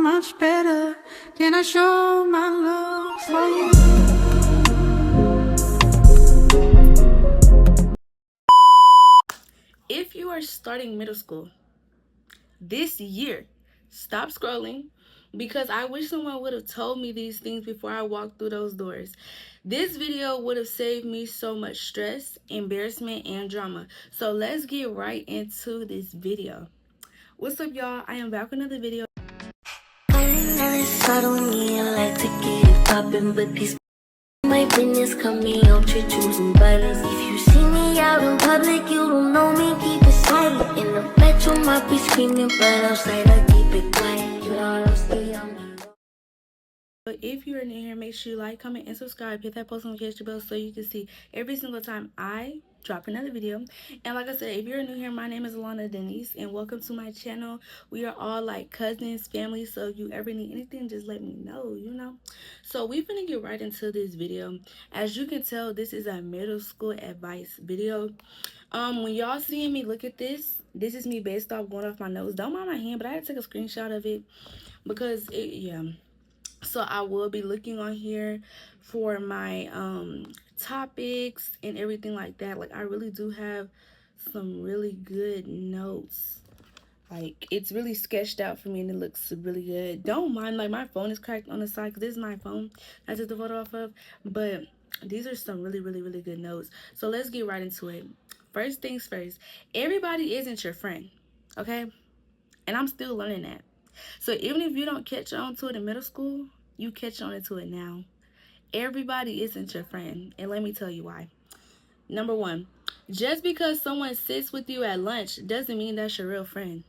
much better can I show my love for you? If you are starting middle school this year, stop scrolling, because I wish someone would have told me these things before I walked through those doors. This video would have saved me so much stress, embarrassment, and drama. So let's get right into this video. What's up, y'all? I am back with another video. Like to get it poppin', but these my business coming out to choosing violence. If you see me out in public, you don't know me, keep it silent. In the bedroom, I be screaming, but outside I keep it quiet. You know I'm still young. But if you're new here, make sure you like, comment, and subscribe. Hit that post notification bell so you can see every single time I drop another video. And like I said, if you're new here, my name is Alana Denise, and welcome to my channel. We are all like cousins, family, so if you ever need anything, just let me know, you know. So we're gonna get right into this video. As you can tell, this is a middle school advice video. When y'all seeing me look at this is me based off going off my nose. Don't mind my hand, but I had to take a screenshot of it because yeah. So I will be looking on here for my topics and everything like that. Like, I really do have some really good notes. Like, it's really sketched out for me and it looks really good. Don't mind, like, my phone is cracked on the side because this is my phone I took the photo off of. But these are some really, really, really good notes. So let's get right into it. First things first, everybody isn't your friend, okay? And I'm still learning that. So even if you don't catch on to it in middle school, you catch on to it now. Everybody isn't your friend, and let me tell you why. Number one, just because someone sits with you at lunch doesn't mean that's your real friend.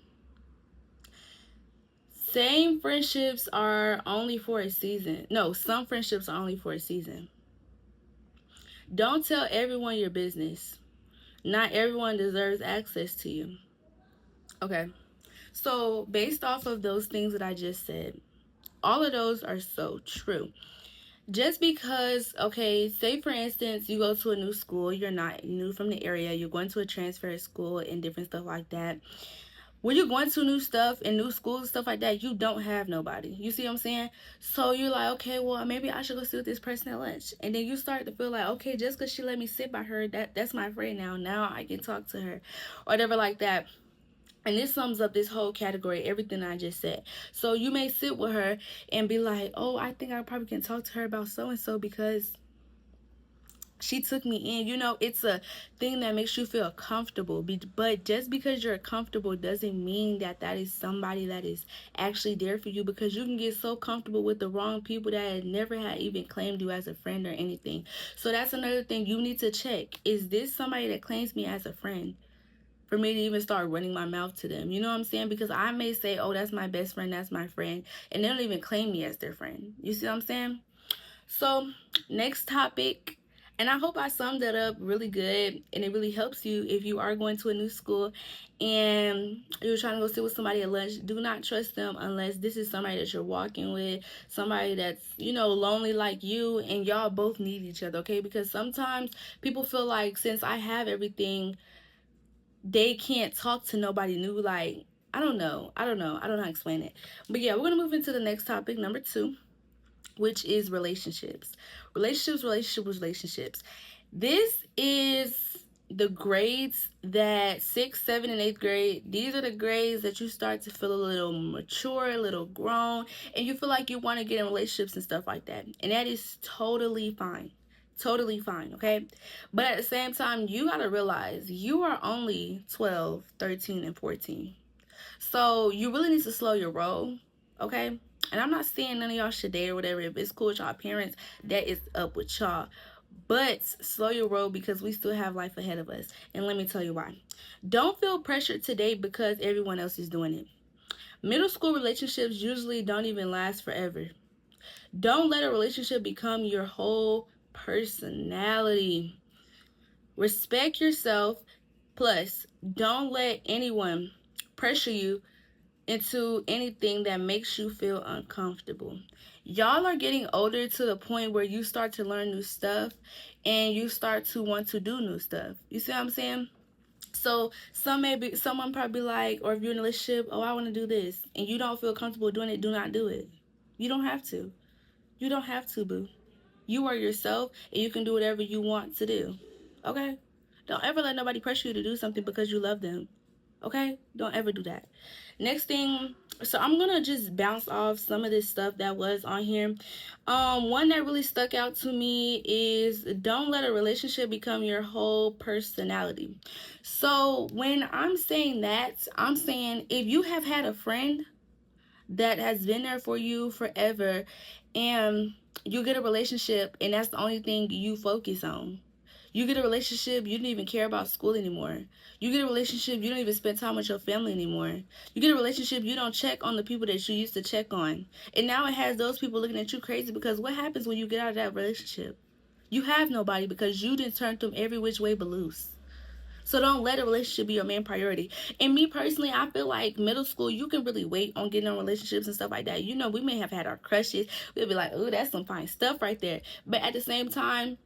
Some friendships are only for a season. No, some friendships are only for a season. Don't tell everyone your business. Not everyone deserves access to you. Okay. So based off of those things that I just said, all of those are so true. Just because, okay, say for instance, you go to a new school, you're not new from the area, you're going to a transfer school and different stuff like that. When you're going to new stuff and new schools and stuff like that, you don't have nobody. You see what I'm saying? So you're like, okay, well, maybe I should go sit with this person at lunch. And then you start to feel like, okay, just because she let me sit by her, that's my friend now. Now I can talk to her or whatever like that. And this sums up this whole category, everything I just said. So you may sit with her and be like, oh, I think I probably can talk to her about so-and-so because she took me in. You know, it's a thing that makes you feel comfortable. But just because you're comfortable doesn't mean that that is somebody that is actually there for you, because you can get so comfortable with the wrong people that never had even claimed you as a friend or anything. So that's another thing you need to check. Is this somebody that claims me as a friend? For me to even start running my mouth to them. You know what I'm saying? Because I may say, oh, that's my best friend, that's my friend, and they don't even claim me as their friend. You see what I'm saying? So, next topic, and I hope I summed that up really good, and it really helps you if you are going to a new school and you're trying to go sit with somebody at lunch. Do not trust them unless this is somebody that you're walking with, somebody that's, you know, lonely like you, and y'all both need each other, okay? Because sometimes people feel like since I have everything, they can't talk to nobody new. Like, I don't know how to explain it. But yeah, we're gonna move into the next topic, number 2, which is relationships. This is the grades that 6th, 7th, and 8th grade. These are the grades that you start to feel a little mature, a little grown, and you feel like you want to get in relationships and stuff like that. And that is totally fine. Totally fine, okay? But at the same time, you got to realize you are only 12, 13, and 14. So you really need to slow your roll, okay? And I'm not saying none of y'all should date or whatever. If it's cool with y'all parents, that is up with y'all. But slow your roll, because we still have life ahead of us. And let me tell you why. Don't feel pressured to date because everyone else is doing it. Middle school relationships usually don't even last forever. Don't let a relationship become your whole personality. Respect yourself. Plus, don't let anyone pressure you into anything that makes you feel uncomfortable. Y'all are getting older to the point where you start to learn new stuff and you start to want to do new stuff. You see what I'm saying? So someone probably like, or if you're in a relationship, oh, I want to do this, and you don't feel comfortable doing it, do not do it. You don't have to. You don't have to, boo. You are yourself, and you can do whatever you want to do. Okay? Don't ever let nobody pressure you to do something because you love them. Okay? Don't ever do that. Next thing, so I'm gonna just bounce off some of this stuff that was on here. One that really stuck out to me is don't let a relationship become your whole personality. So when I'm saying that, I'm saying if you have had a friend that has been there for you forever and you get a relationship and that's the only thing you focus on. You get a relationship, you don't even care about school anymore. You get a relationship, you don't even spend time with your family anymore. You get a relationship, you don't check on the people that you used to check on. And now it has those people looking at you crazy because what happens when you get out of that relationship? You have nobody because you didn't turn them every which way but loose. So don't let a relationship be your main priority. And me personally, I feel like middle school, you can really wait on getting on relationships and stuff like that. You know, we may have had our crushes. We'll be like, oh, that's some fine stuff right there. But at the same time,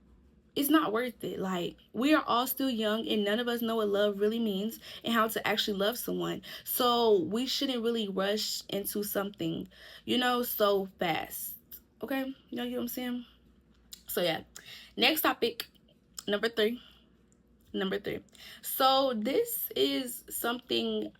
it's not worth it. Like, we are all still young and none of us know what love really means and how to actually love someone. So we shouldn't really rush into something, so fast. Okay? You know what I'm saying? So yeah. Next topic, number three. So this is something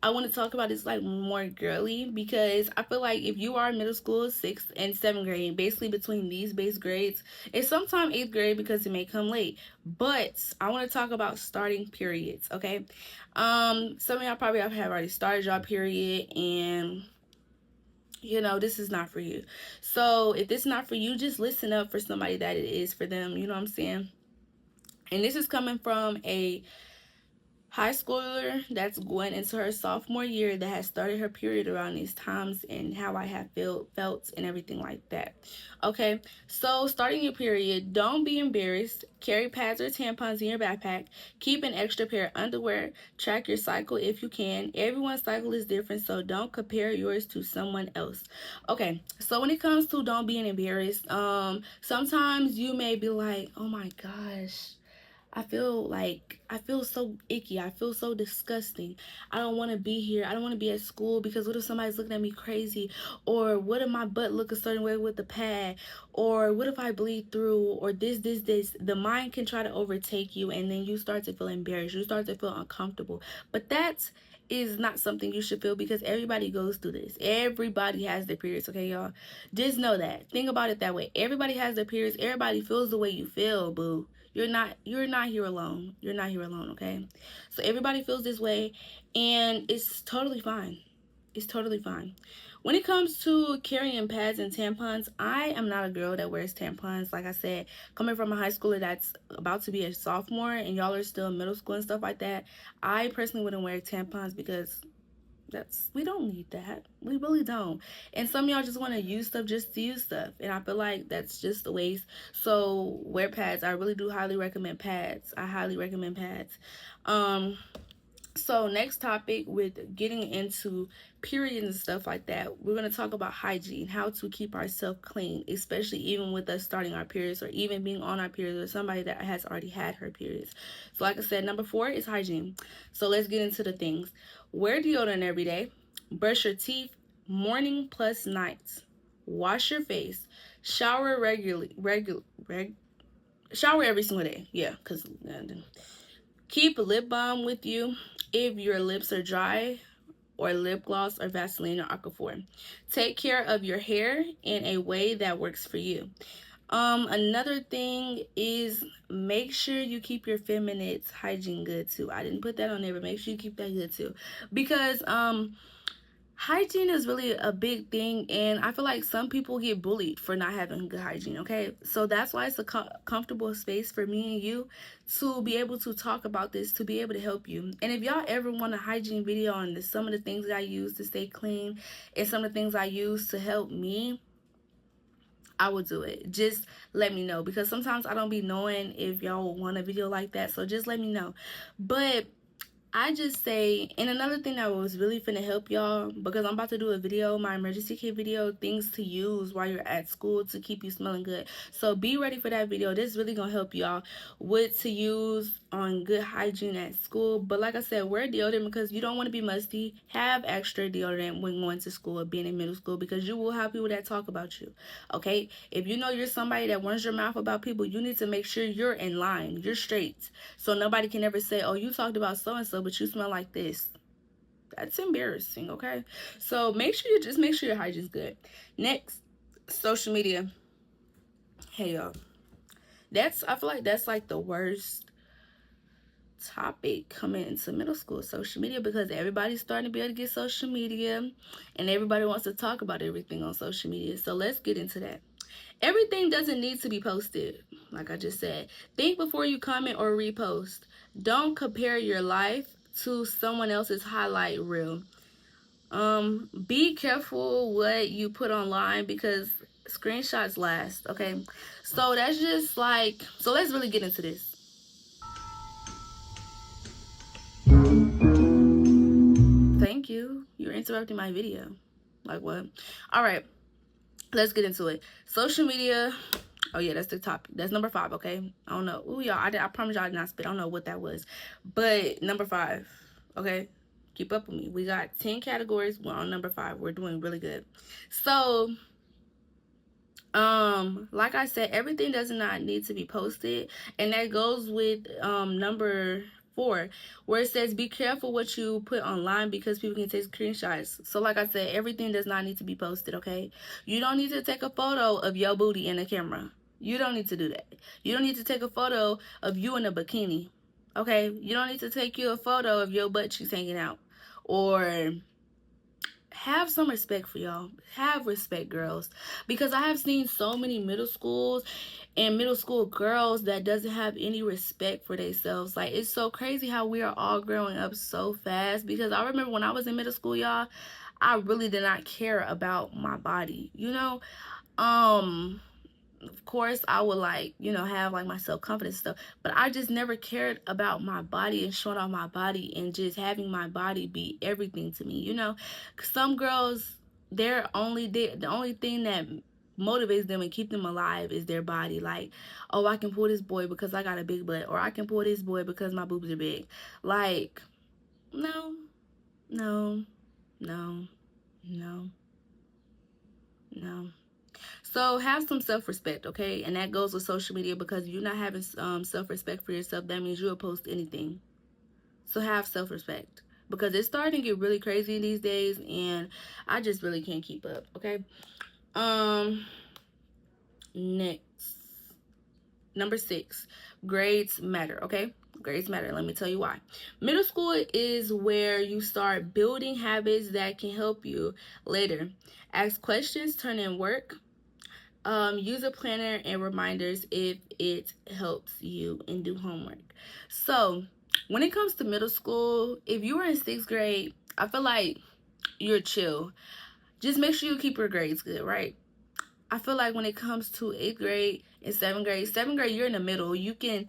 I want to talk about. Is like more girly because I feel like if you are in middle school, 6th and 7th grade, basically between these base grades, it's sometime 8th grade because it may come late. But I want to talk about starting periods, okay? Some of y'all probably have already started your period and this is not for you. So if this is not for you, just listen up for somebody that it is for them. You know what I'm saying? And this is coming from a high schooler that's going into her sophomore year that has started her period around these times and how I have felt and everything like that. Okay, so starting your period, don't be embarrassed. Carry pads or tampons in your backpack. Keep an extra pair of underwear. Track your cycle if you can. Everyone's cycle is different, so don't compare yours to someone else. Okay, so when it comes to don't being embarrassed, sometimes you may be like, oh my gosh, I feel so icky. I feel so disgusting. I don't want to be here. I don't want to be at school because what if somebody's looking at me crazy? Or what if my butt look a certain way with the pad? Or what if I bleed through? Or this. The mind can try to overtake you and then you start to feel embarrassed. You start to feel uncomfortable. But that is not something you should feel because everybody goes through this. Everybody has their periods, okay, y'all? Just know that. Think about it that way. Everybody has their periods. Everybody feels the way you feel, boo. You're not here alone. You're not here alone, okay? So everybody feels this way and it's totally fine. It's totally fine. When it comes to carrying pads and tampons, I am not a girl that wears tampons. Like I said, coming from a high schooler that's about to be a sophomore and y'all are still in middle school and stuff like that, I personally wouldn't wear tampons because we don't need that. We really don't. And some of y'all just want to use stuff just to use stuff, and I feel like that's just a waste. So wear pads. I really do highly recommend pads. I highly recommend pads. So next topic, with getting into periods and stuff like that, we're going to talk about hygiene, how to keep ourselves clean, especially even with us starting our periods or even being on our periods or somebody that has already had her periods. So like I said, number 4 is hygiene. So let's get into the things. Wear deodorant every day. Brush your teeth morning plus night. Wash your face. Shower shower every single day. Yeah, because keep lip balm with you if your lips are dry, or lip gloss or Vaseline or Aquaphor. Take care of your hair in a way that works for you. Another thing is make sure you keep your feminine hygiene good too. I didn't put that on there, but make sure you keep that good too, because hygiene is really a big thing, and I feel like some people get bullied for not having good hygiene, okay? So that's why it's a comfortable space for me and you to be able to talk about this, to be able to help you. And if y'all ever want a hygiene video on this, some of the things that I use to stay clean and some of the things I use to help me, I will do it. Just let me know, because sometimes I don't be knowing if y'all want a video like that, so just let me know. But I just say, and another thing that was really finna help y'all, because I'm about to do a video, my emergency kit video, things to use while you're at school to keep you smelling good. So be ready for that video. This is really gonna help y'all what to use on good hygiene at school. But like I said, wear deodorant because you don't want to be musty. Have extra deodorant when going to school or being in middle school, because you will have people that talk about you. Okay, if you know you're somebody that runs your mouth about people, you need to make sure you're in line, you're straight, so nobody can ever say, oh, you talked about so and so but you smell like this. That's embarrassing. Okay, so make sure your hygiene's good. Next, social media. Hey y'all, I feel like that's like the worst topic coming into middle school, social media, because everybody's starting to be able to get social media and everybody wants to talk about everything on social media. So let's get into that. Everything doesn't need to be posted. Like I just said, think before you comment or repost. Don't compare your life to someone else's highlight reel. Be careful what you put online because screenshots last. Okay, so that's just like, so let's really get into this. Thank you. You're interrupting my video. Like what? All right, let's get into it. Social media. Oh yeah, that's the topic. That's number 5. Okay, I don't know. Ooh, y'all, I promise y'all I did not spit. I don't know what that was, but number 5. Okay, keep up with me. We got 10 categories. We're on number 5. We're doing really good. So like I said, everything does not need to be posted, and that goes with number 4, where it says be careful what you put online because people can take screenshots. So like I said, everything does not need to be posted. Okay, you don't need to take a photo of your booty in the camera. You don't need to do that. You don't need to take a photo of you in a bikini. Okay, you don't need to take you a photo of your butt cheeks hanging out. Or have some respect for y'all. Have respect, girls, because I have seen so many middle schools and middle school girls that doesn't have any respect for themselves. Like, it's so crazy how we are all growing up so fast, because I remember when I was in middle school, y'all, I really did not care about my body, you know. Of course I would, like, you know, have like my self-confidence stuff, but I just never cared about my body and showing off my body and just having my body be everything to me, you know. Some girls, the only thing that motivates them and keep them alive is their body. Like, oh, I can pull this boy because I got a big butt, or I can pull this boy because my boobs are big. Like, no, no, no, no, no. So have some self-respect, okay? And that goes with social media, because if you're not having self-respect for yourself, that means you'll post anything. So have self-respect, because it's starting to get really crazy these days, and I just really can't keep up, okay? Next, number 6, grades matter, okay? Grades matter. Let me tell you why. Middle school is where you start building habits that can help you later. Ask questions, turn in work. Use a planner and reminders if it helps you, and do homework. So when it comes to middle school, if you were in 6th grade, I feel like you're chill. Just make sure you keep your grades good, right? I feel like when it comes to 8th grade and 7th grade, you're in the middle. You can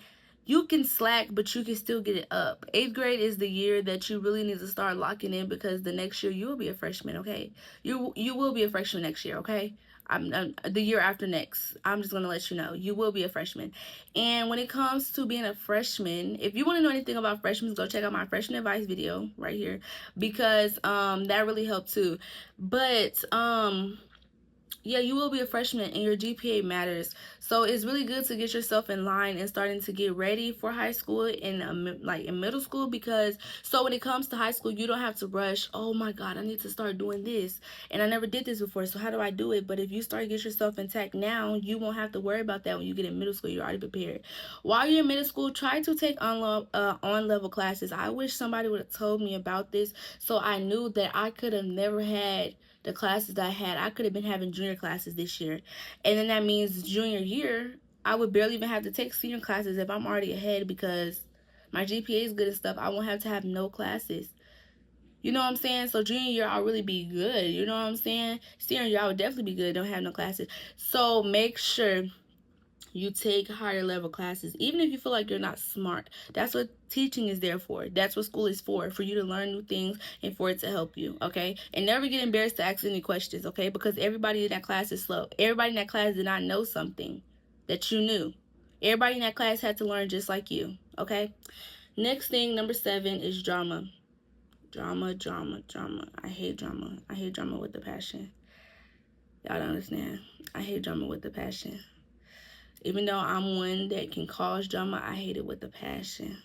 slack, but you can still get it up. 8th grade is the year that you really need to start locking in, because the next year you will be a freshman, okay? You will be a freshman next year, okay? I'm the year after next. I'm just gonna let you know, you will be a freshman. And when it comes to being a freshman, if you want to know anything about freshmen, go check out my freshman advice video right here, because that really helped too. But yeah, you will be a freshman and your GPA matters. So it's really good to get yourself in line and starting to get ready for high school and like in middle school, because so when it comes to high school, you don't have to rush. Oh my God, I need to start doing this, and I never did this before, so how do I do it? But if you start to get yourself intact now, you won't have to worry about that when you get in middle school. You're already prepared. While you're in middle school, try to take on-level classes. I wish somebody would have told me about this, so I knew that I could have never had the classes that I had. I could have been having junior classes this year, and then that means junior year I would barely even have to take senior classes if I'm already ahead, because my GPA is good and stuff. I won't have to have no classes, you know what I'm saying? So junior year I'll really be good, you know what I'm saying? Senior year I would definitely be good, don't have no classes. So make sure You take higher level classes, even if you feel like you're not smart. That's what teaching is there for. That's what school is for you to learn new things and for it to help you, okay? And never get embarrassed to ask any questions, okay? Because everybody in that class is slow. Everybody in that class did not know something that you knew. Everybody in that class had to learn just like you, okay? Next thing, number 7, is drama. Drama. I hate drama. I hate drama with a passion. Y'all don't understand. I hate drama with a passion. Even though I'm one that can cause drama, I hate it with a passion.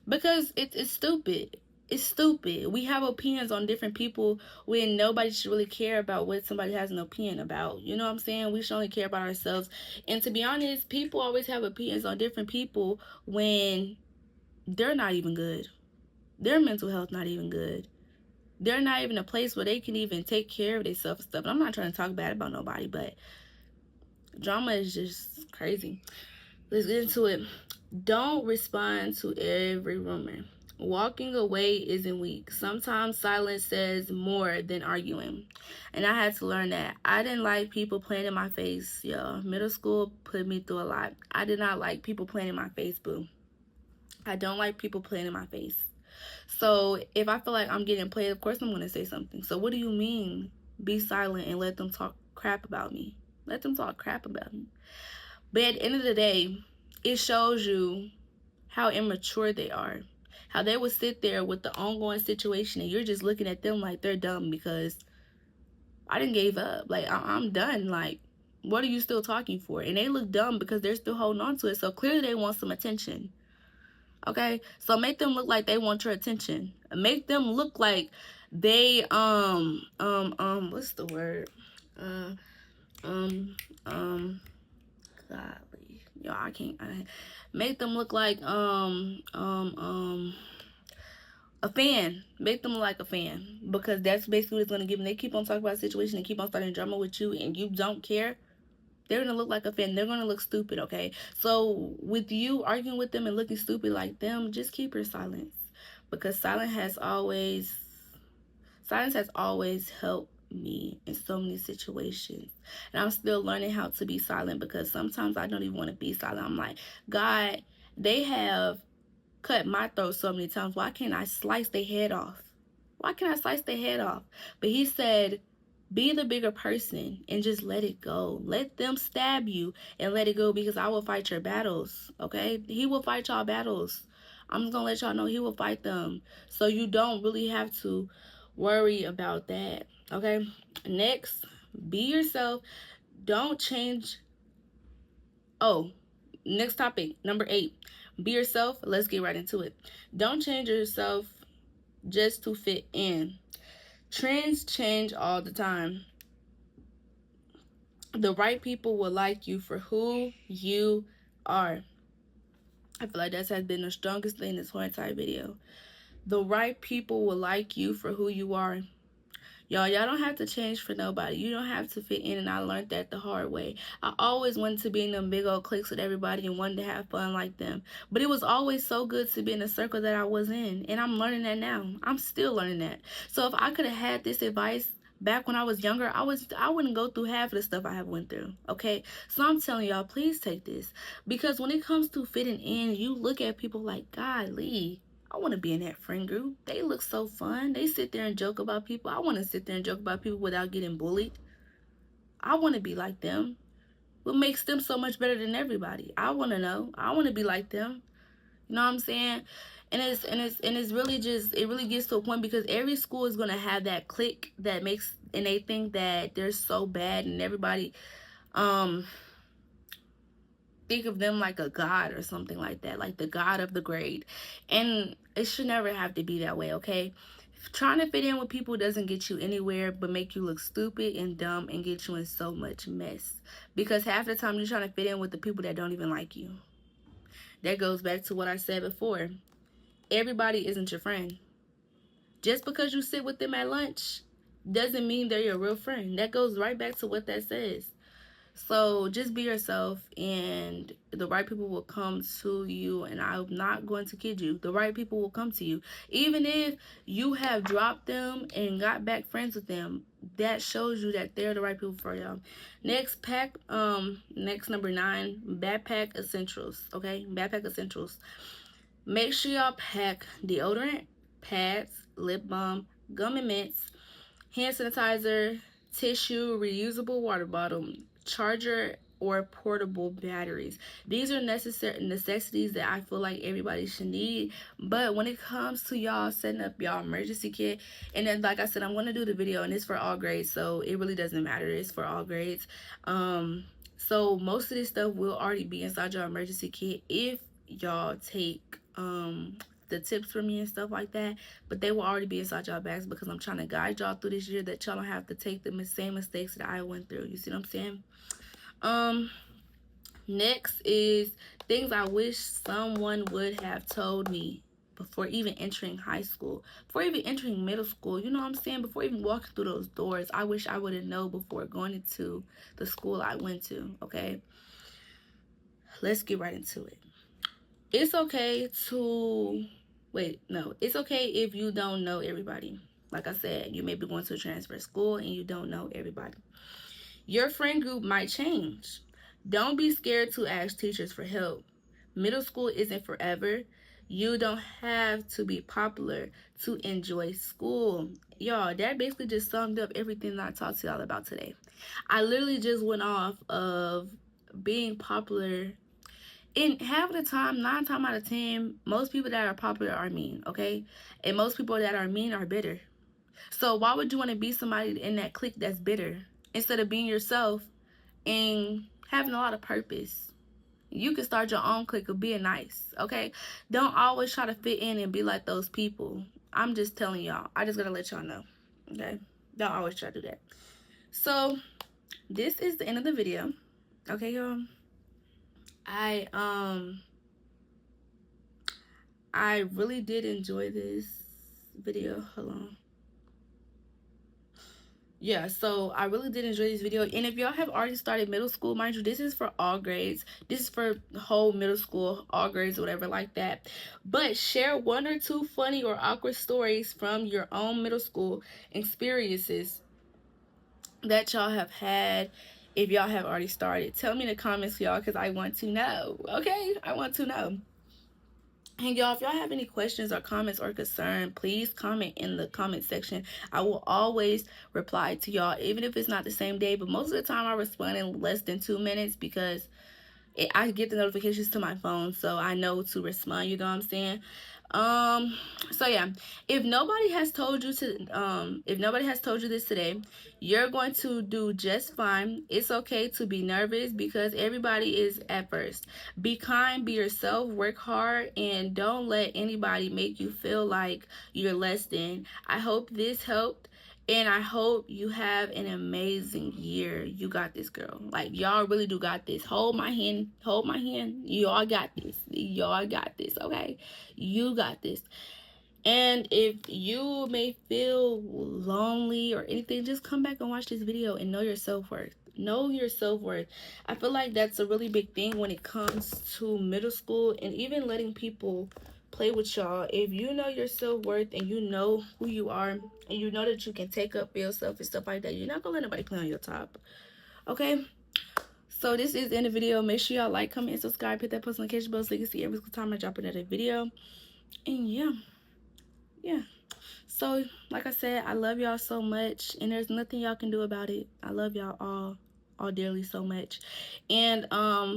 Because it's stupid. It's stupid. We have opinions on different people when nobody should really care about what somebody has an opinion about. You know what I'm saying? We should only care about ourselves. And to be honest, people always have opinions on different people when they're not even good. Their mental health not even good. They're not even a place where they can even take care of themselves and stuff. And I'm not trying to talk bad about nobody, but drama is just crazy. Let's get into it. Don't respond to every rumor. Walking away isn't weak. Sometimes silence says more than arguing. And I had to learn that. I didn't like people playing in my face, y'all. Middle school put me through a lot. I did not like people playing in my face, boo. I don't like people playing in my face. So if I feel like I'm getting played, of course I'm going to say something. So what do you mean? Be silent and let them talk crap about me. Let them talk crap about me. But at the end of the day, it shows you how immature they are. How they would sit there with the ongoing situation and you're just looking at them like they're dumb because I didn't give up. Like, I'm done. Like, what are you still talking for? And they look dumb because they're still holding on to it. So clearly they want some attention. Okay? So make them look like they want your attention. Make them look like they, what's the word? Godly. Yo, I can't. Make them look like, a fan. Make them like a fan. Because that's basically what it's going to give them. They keep on talking about the situation and keep on starting drama with you and you don't care. They're going to look like a fan. They're going to look stupid, okay? So with you arguing with them and looking stupid like them, just keep your silence. Because silence has always helped me in so many situations. And I'm still learning how to be silent because sometimes I don't even want to be silent. I'm like, God, they have cut my throat so many times. Why can't I slice their head off? Why can't I slice their head off? But he said, be the bigger person and just let it go. Let them stab you and let it go because I will fight your battles, okay? He will fight y'all battles. I'm just going to let y'all know he will fight them. So you don't really have to worry about that, okay? Next, be yourself. Don't change. Oh, next topic, number 8. Be yourself. Let's get right into it. Don't change yourself just to fit in. Trends change all the time. The right people will like you for who you are. I feel like that has been the strongest thing in this whole entire video. The right people will like you for who you are. Y'all don't have to change for nobody. You don't have to fit in, and I learned that the hard way. I always wanted to be in them big old cliques with everybody and wanted to have fun like them. But it was always so good to be in the circle that I was in, and I'm learning that now. I'm still learning that. So if I could have had this advice back when I was younger, I wouldn't go through half of the stuff I have went through, okay? So I'm telling y'all, please take this. Because when it comes to fitting in, you look at people like, golly, I want to be in that friend group. They look so fun. They sit there and joke about people. I want to sit there and joke about people without getting bullied. I want to be like them. What makes them so much better than everybody? I want to know. I want to be like them. You know what I'm saying? And it's really just, it really gets to a point because every school is going to have that clique that makes, and they think that they're so bad and everybody, think of them like a god or something like that, like the god of the grade. And it should never have to be that way, okay? Trying to fit in with people doesn't get you anywhere but make you look stupid and dumb and get you in so much mess. Because half the time you're trying to fit in with the people that don't even like you. That goes back to what I said before. Everybody isn't your friend. Just because you sit with them at lunch doesn't mean they're your real friend. That goes right back to what that says. So just be yourself and the right people will come to you, and I'm not going to kid you. The right people will come to you. Even if you have dropped them and got back friends with them, that shows you that they're the right people for y'all. Next, next number 9, backpack essentials. Okay, backpack essentials. Make sure y'all pack deodorant, pads, lip balm, gum and mints, hand sanitizer, tissue, reusable water bottle, charger, or portable batteries. These are necessities that I feel like everybody should need. But when it comes to y'all setting up y'all emergency kit, and then like I said, I'm going to do the video, and it's for all grades, so it really doesn't matter. It's for all grades. So most of this stuff will already be inside your emergency kit if y'all take the tips from me and stuff like that, but they will already be inside y'all bags because I'm trying to guide y'all through this year, that y'all don't have to take the same mistakes that I went through. You see what I'm saying? Next is things I wish someone would have told me before even entering high school, before even entering middle school. You know what I'm saying? Before even walking through those doors, I wish I would have known before going into the school I went to. Okay, let's get right into it. It's okay to it's okay if you don't know everybody. Like I said, you may be going to a transfer school and you don't know everybody. Your friend group might change. Don't be scared to ask teachers for help. Middle school isn't forever. You don't have to be popular to enjoy school. Y'all, that basically just summed up everything that I talked to y'all about today. I literally just went off of being popular. And half of the time, 9 times out of 10, most people that are popular are mean, okay? And most people that are mean are bitter. So why would you want to be somebody in that clique that's bitter instead of being yourself and having a lot of purpose? You can start your own clique of being nice, okay? Don't always try to fit in and be like those people. I'm just telling y'all. I just gotta let y'all know, okay? Don't always try to do that. So this is the end of the video, okay, y'all? I really did enjoy this video. Hold on. Yeah, so I really did enjoy this video. And if y'all have already started middle school, mind you, this is for all grades. This is for the whole middle school, all grades, whatever like that. But share 1 or 2 funny or awkward stories from your own middle school experiences that y'all have had. If y'all have already started, tell me in the comments, y'all, because I want to know. Okay, I want to know. And y'all, if y'all have any questions or comments or concern, please comment in the comment section. I will always reply to y'all, even if it's not the same day. But most of the time I respond in less than 2 minutes because I get the notifications to my phone, so I know to respond. You know what I'm saying? So yeah, if nobody has told you this today, you're going to do just fine. It's okay to be nervous because everybody is at first. Be kind, be yourself, work hard, and don't let anybody make you feel like you're less than. I hope this helped. And I hope you have an amazing year. You got this, girl. Like, y'all really do got this. Hold my hand. Hold my hand. Y'all got this. Y'all got this, okay? You got this. And if you may feel lonely or anything, just come back and watch this video and know your self-worth. Know your self-worth. I feel like that's a really big thing when it comes to middle school and even letting people play with y'all. If you know your self-worth and you know who you are and you know that you can take up for yourself and stuff like that, you're not gonna let nobody play on your top, okay? So this is the end of the video. Make sure y'all like, comment, and subscribe. Hit that post notification bell so you can see every single time I drop another video. And yeah, so like I said, I love y'all so much and there's nothing y'all can do about it. I love y'all all dearly so much. And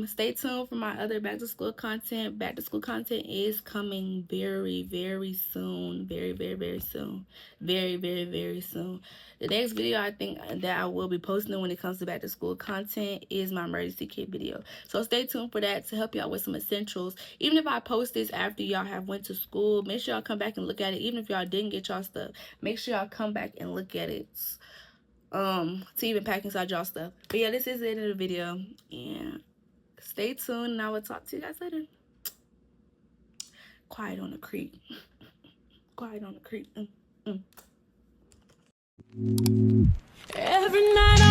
stay tuned for my other back to school content. Back to school content is coming very, very soon. Very, very, very soon. Very, very, very soon. The next video I think that I will be posting when it comes to back to school content is my emergency kit video. So stay tuned for that to help y'all with some essentials. Even if I post this after y'all have went to school, make sure y'all come back and look at it. Even if y'all didn't get y'all stuff, make sure y'all come back and look at it. To even pack inside y'all stuff. But yeah, this is the end of the video, and stay tuned and I will talk to you guys later. Quiet on the creek. Quiet on the creek. Every night